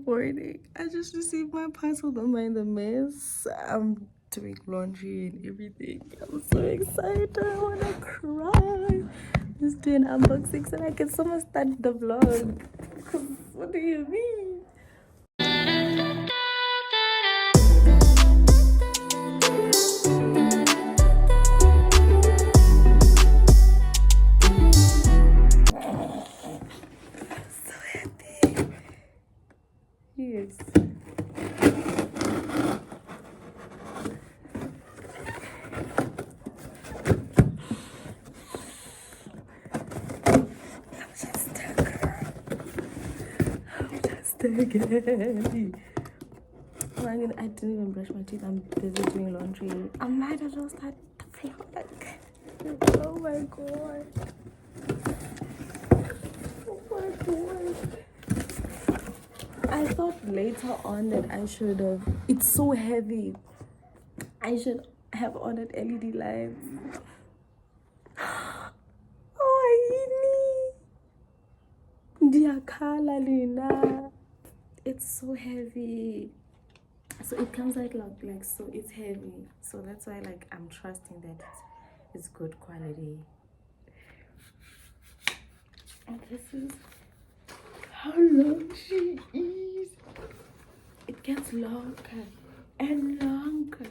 morning. I just received my parcel. Don't mind the mess. I'm doing laundry and everything. I'm so excited. I wanna cry. Just doing unboxing so I can someone start the vlog. 'Cause what do you mean? So happy. Yes. Again. Oh, I didn't even brush my teeth. I'm busy doing laundry. I might as well start the vlog. Oh my god. Oh my god. I thought later on that I should have. It's so heavy. I should have ordered LED lights. Oh, Diakala Lina. It's so heavy. So it comes like so it's heavy. So that's why I'm trusting that it's good quality. And this is how long she is. It gets longer and longer.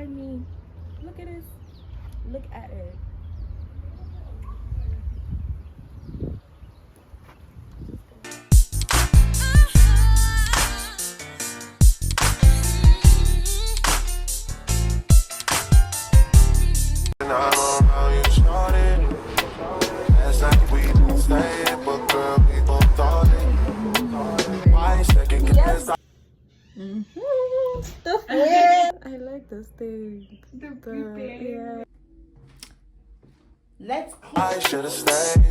behind me. Look at this. Look at it. I like this thing. Yeah. Let's I should have stayed.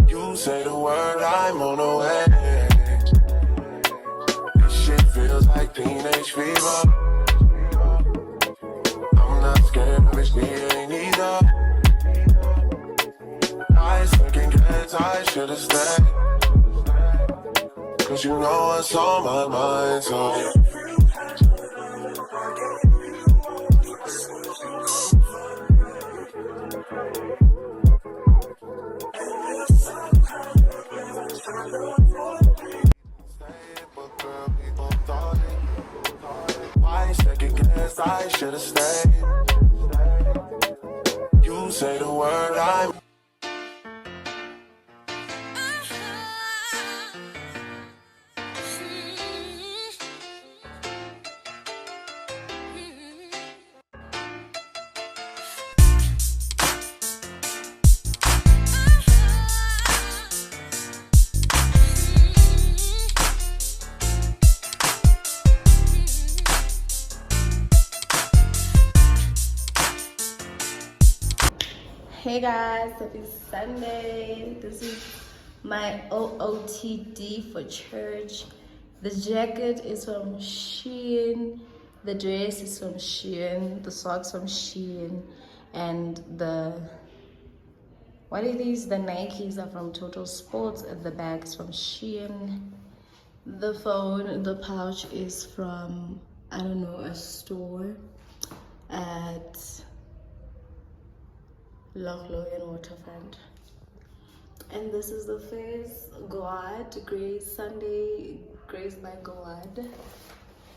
You say the word, I'm on the way. This shit feels like teenage fever. I'm not scared of it, ain't either. I second guess I should have stayed. Cause you know what's on my mind, so why second guess I should have stayed. You say the word, I'm Hey guys, happy Sunday. This is my OOTD for church. The jacket is from Shein, the dress is from Shein, the socks from Shein, and what are these? The Nikes are from Total Sports, and the bags from Shein. The phone, the pouch is from, I don't know, a store at Loch Lothian Waterfront. And this is the face, God, Grace Sunday, Grace by God.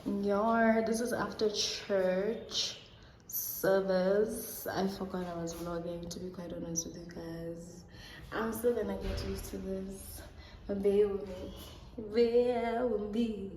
This is after church service. I forgot I was vlogging, to be quite honest with you guys. I'm still gonna get used to this. Bear with me. Bear with me.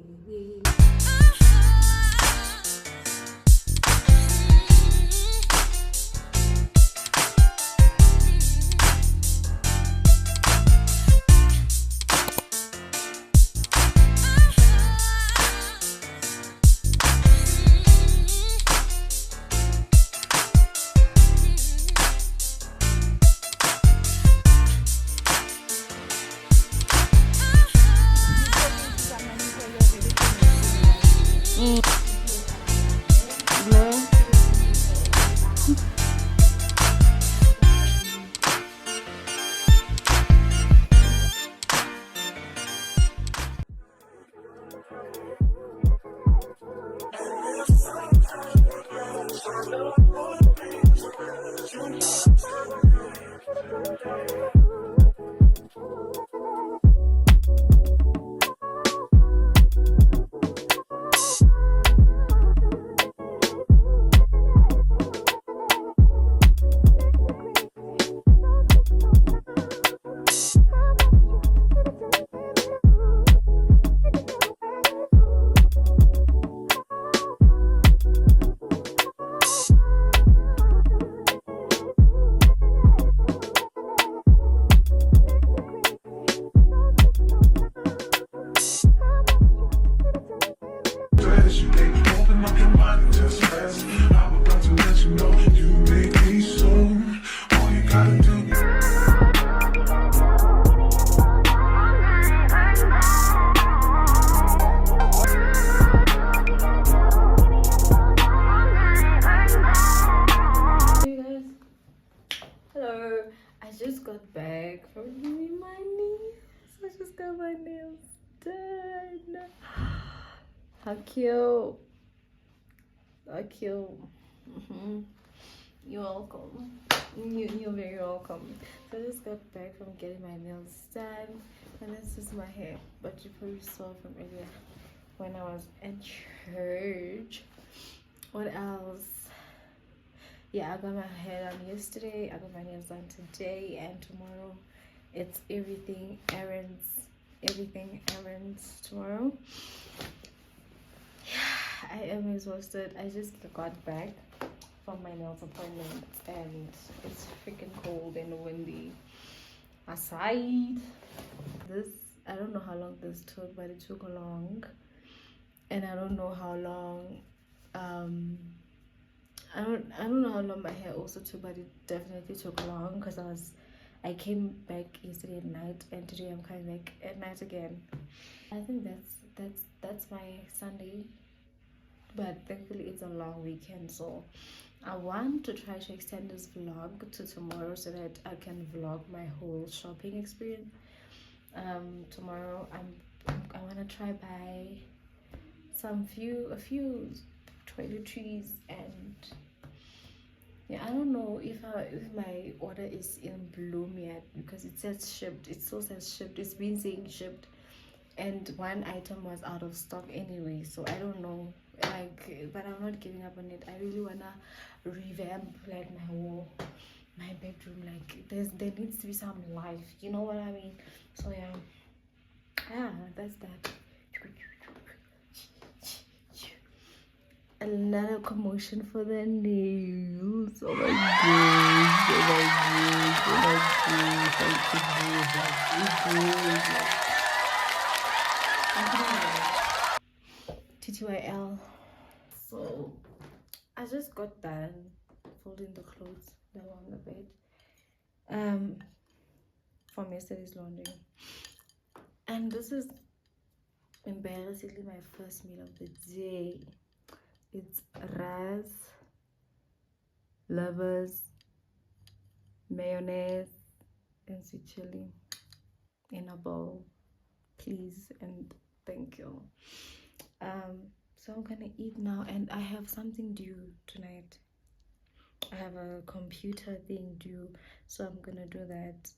How cute. How cute. You're welcome. You're very welcome. So I just got back from getting my nails done, and this is my hair, but you probably saw from earlier. when I was at church. What else? Yeah, I got my hair done yesterday, I got my nails done today, and tomorrow it's everything errands tomorrow. Yeah, I am exhausted. I just got back from my nails appointment and it's freaking cold and windy outside. This, I don't know how long this took, but it took long, and I don't know how long I don't know how long my hair also took, but it definitely took long because I came back yesterday at night, and today I'm coming back at night again. I think that's my Sunday, but thankfully it's a long weekend, so I want to try to extend this vlog to tomorrow so that I can vlog my whole shopping experience. Tomorrow I want to try buy a few toiletries, and yeah, I don't know if my order is in Bloom yet because it says shipped. It still says shipped. It's been saying shipped, and one item was out of stock anyway, so I don't know. Like, but I'm not giving up on it. I really wanna revamp like my bedroom. Like, there needs to be some life. You know what I mean? So yeah, that's that. Another commotion for the nails. Oh my gosh, oh my gosh, oh my gosh, TTYL. So I just got done folding the clothes that were on the bed from yesterday's laundry, and this is embarrassingly my first meal of the day. It's rice, lovers, mayonnaise, and sweet chili in a bowl, please and thank you. So I'm gonna eat now, and I have something due tonight. I have a computer thing due, so I'm gonna do that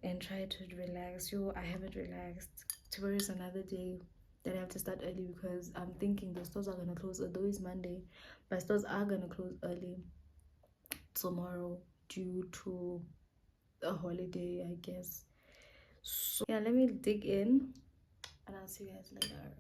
and try to relax. I haven't relaxed. Tomorrow is another day that I have to start early because I'm thinking the stores are gonna close, although it's Monday, but stores are gonna close early tomorrow due to a holiday, I guess. So yeah, let me dig in and I'll see you guys later.